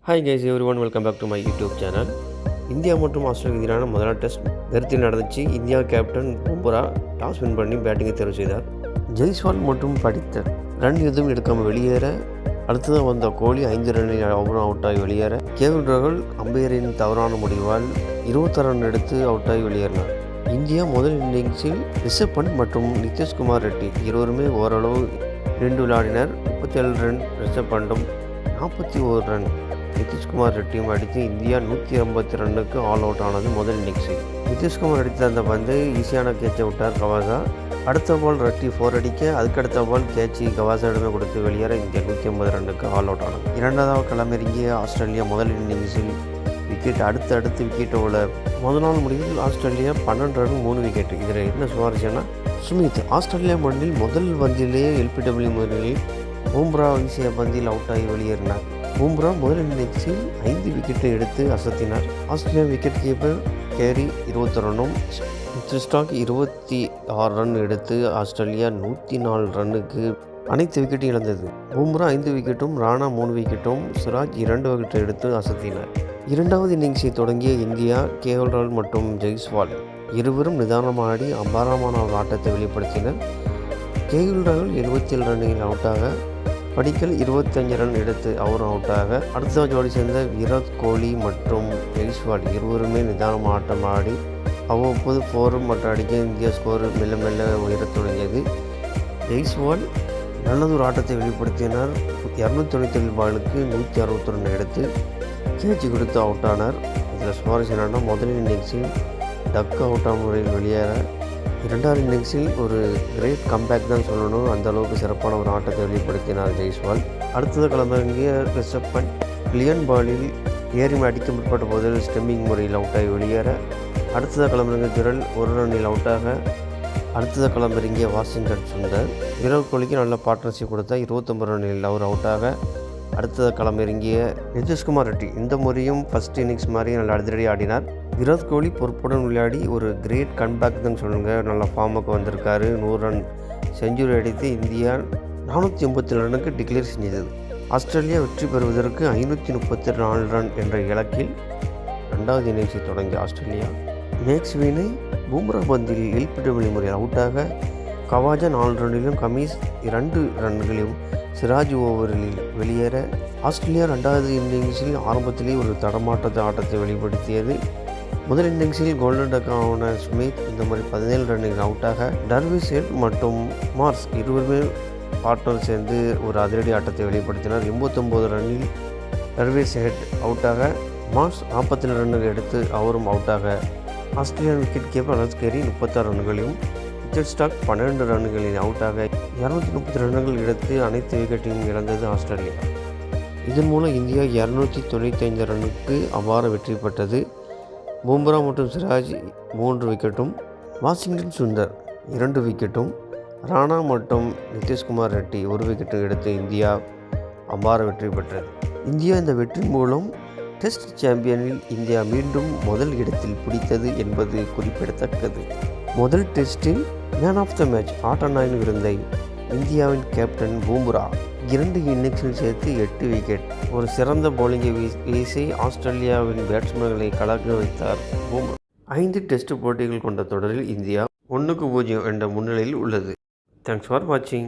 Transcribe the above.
Hi guys everyone, welcome back to my YouTube channel. India மற்றும் Australia எதிரான முதல் test வெறுத்தில் நடந்துச்சு. India captain Bumrah toss win பண்ணி பேட்டிங்கை தேர்வு செய்தார். ஜெய்ஸ்வால் மற்றும் படித்த ரன் எதுவும் எடுக்காமல் வெளியேற, அடுத்ததாக வந்த கோலி 5 ரன்னில் அவுட் ஆகி வெளியேற, கேஎல் ராகுல் அம்பையரின் தவறான முடிவால் 26 ரன் எடுத்து அவுட் ஆகி வெளியேறினார். இந்தியா முதல் இன்னிங்ஸில் ரிஷப் பண்ட் மற்றும் நிதிஷ்குமார் ரெட்டி இருவருமே ஓரளவு நின்று விளையாடினர். 37 ரன் ரிஷப் பண்டும் 41 ரன் நிதிஷ்குமார் ரெட்டியும் அடித்து இந்தியா 180 ரன்னுக்கு ஆல் அவுட் ஆனது முதல் இன்னிங்ஸில். நிதிஷ்குமார் அடித்த அந்த பந்து ஈஸியான கேட்சை விட்டார் கவாசா. அடுத்த பால் ரெட்டி 4 அடிக்க, அதுக்கடுத்த பால் கேட்சி கவாசாவிடமே கொடுத்து வெளியேற இந்தியா 180 ரன்னுக்கு ஆல் அவுட் ஆனது. இரண்டாவது களமிறங்கிய ஆஸ்திரேலியா முதல் இன்னிங்ஸில் விக்கெட் அடுத்து விக்கெட்டை உள்ள முதல் நாள் முடிவில் ஆஸ்திரேலியா 12 ரன் 3 விக்கெட். இதில் என்ன சுவாரஸ்யம்னா, சுமித் ஆஸ்திரேலியா மண்ணில் முதல் பந்திலேயே எல்பிடபிள்யூ முறையில் பும்ரா வீசிய பந்தில் அவுட் ஆகி வெளியேறினார். பும்ரா முதல் இன்னிங்ஸில் 5 விக்கெட்டை எடுத்து அசத்தினார். ஆஸ்திரேலியா விக்கெட் கீப்பர் கேரி 20 ரன்னும் ஸ்டாக் 26 ரன் எடுத்து ஆஸ்திரேலியா 104 ரன்னுக்கு அனைத்து விக்கெட்டும் இழந்தது. பும்ரா 5 விக்கெட்டும், ராணா 3 விக்கெட்டும், சிராஜ் 2 விக்கெட்டை எடுத்து அசத்தினார். இரண்டாவது இன்னிங்ஸை தொடங்கிய இந்தியா கேஎல் ராகுல் மற்றும் ஜெய்ஸ்வால் இருவரும் நிதானமாக ஆடி அபாரமான ஒரு ஆட்டத்தை வெளிப்படுத்தினர். கேஎல் ராகுல் 77 ரன்னில் அவுட்டாக, படிக்கல் 25 ரன் எடுத்து அவரும் அவுட்டாக, அடுத்த ஜோடி சேர்ந்த விராட் கோலி மற்றும் ஜெய்ஸ்வால் இருவருமே நிதானமாக ஆட்டம் ஆடி அவ்வப்போது 4 மற்றும் அடிக்க இந்தியா ஸ்கோர் மெல்ல மெல்ல உயரத் தொடங்கியது. ஜெய்ஸ்வால் நல்லதொரு ஆட்டத்தை வெளிப்படுத்தினார். 297 பாலுக்கு 160 ரன் எடுத்து கேட்சி கொடுத்து அவுட் ஆனார். இதில் சுவாரஸ்யமான முதல் இன்னிங்ஸில் டக் அவுட் முறையில் வெளியேற, இரண்டாவது இன்னிங்ஸில் ஒரு கிரேட் கம்பேக் தான் சொல்லணும். அந்த அளவுக்கு சிறப்பான ஒரு ஆட்டத்தை வெளிப்படுத்தினார் ஜெய்ஸ்வால். அடுத்தது களமிறங்கிய ரிஷப் பண்ட் கிளியன் பாலில் ஏறி அடிக்க முற்பட்ட போதில் ஸ்டெம்மிங் முறையில் அவுட் ஆகி வெளியேற, அடுத்ததாக களமிறங்கிய ஜுரல் 1 ரன்னில் அவுட்டாக, அடுத்ததாக களமிறங்கிய வாஷிங்டன் சுந்தர் விராட் கோலிக்கு நல்ல பார்ட்னர்ஷிப் கொடுத்தா 29 ரன்னில் அவர் அவுட்டாக, அடுத்ததாக களமிறங்கிய நிதிஷ்குமார் ரெட்டி இந்த முறையும் ஃபஸ்ட் இன்னிங்ஸ் மாதிரி நல்ல அதிரடி ஆடினார். விராட் கோலி பொறுப்புடன் விளையாடி ஒரு கிரேட் கம்பேக் தான் சொல்லுங்கள். நல்ல ஃபார்முக்கு வந்திருக்காரு. 100 ரன் செஞ்சுரி அடித்து இந்தியா 487 ரன்னுக்கு டிக்ளேர் செஞ்சது. ஆஸ்திரேலியா வெற்றி பெறுவதற்கு 534 ரன் என்ற இலக்கில் ரெண்டாவது இன்னிங்ஸை தொடங்கிய ஆஸ்திரேலியா மேக்ஸ்வீனை பும்ரா பந்தில் எல்பிடபிள்யூ முறையில் அவுட்டாக, கவாஜா 4 ரன்னிலும், கமீஸ் 2 ரன்களிலும், சிராஜ் ஓவரில் வெளியேற, ஆஸ்திரேலியா ரெண்டாவது இன்னிங்ஸில் ஆரம்பத்திலேயே ஒரு தடமாட்ட ஆட்டத்தை வெளிப்படுத்தியது. முதல் இன்னிங்ஸில் கோல்டன் டக் ஆன ஸ்மித் இந்த மாதிரி 17 ரன்னில் அவுட்டாக, டர்விஸ் ஹெட் மற்றும் மார்ஸ் இருவருமே பார்ட்னர் சேர்ந்து ஒரு அதிரடி ஆட்டத்தை வெளிப்படுத்தினார். 89 ரன்னில் டர்விஸ் ஹெட் அவுட்டாக, மார்ஸ் 47 ரன்னுகள் எடுத்து அவரும் அவுட்டாக, Australian wicket keeper Alex Carey 36 ரன்களையும், ரிச்சர்ட் ஸ்டாக் 12 ரன்களில் அவுட்டாக 230 ரன்கள் எடுத்து அனைத்து விக்கெட்டையும் இழந்தது ஆஸ்திரேலியா. இதன் மூலம் இந்தியா 295 ரன்னுக்கு அபார வெற்றி பெற்றது. பும்ரா மற்றும் சிராஜ் 3 விக்கெட்டும், வாஷிங்டன் சுந்தர் 2 விக்கெட்டும், ராணா மற்றும் நிதிஷ்குமார் ரெட்டி 1 விக்கெட்டும் எடுத்து இந்தியா அபார வெற்றி பெற்றது. இந்தியா இந்த வெற்றி மூலம் டெஸ்ட் சாம்பியனில் இந்தியா மீண்டும் முதல் இடத்தில் பிடித்தது என்பது குறிப்பிடத்தக்கது. முதல் டெஸ்டில் மேன் ஆஃப் த மேட்ச் ஆட்ட நாயகன் விருதை இந்தியாவின் கேப்டன் பும்ரா 2 இன்னிங்ஸில் சேர்த்து 8 விக்கெட், ஒரு சிறந்த பவுலிங்கை வீசி ஆஸ்திரேலியாவின் பேட்ஸ்மேன்களை கலக்க வைத்தார் பும்ரா. 5 டெஸ்ட் போட்டிகள் கொண்ட தொடரில் இந்தியா 1-0 என்ற முன்னிலையில் உள்ளது. தேங்க்ஸ் ஃபார் வாட்சிங்.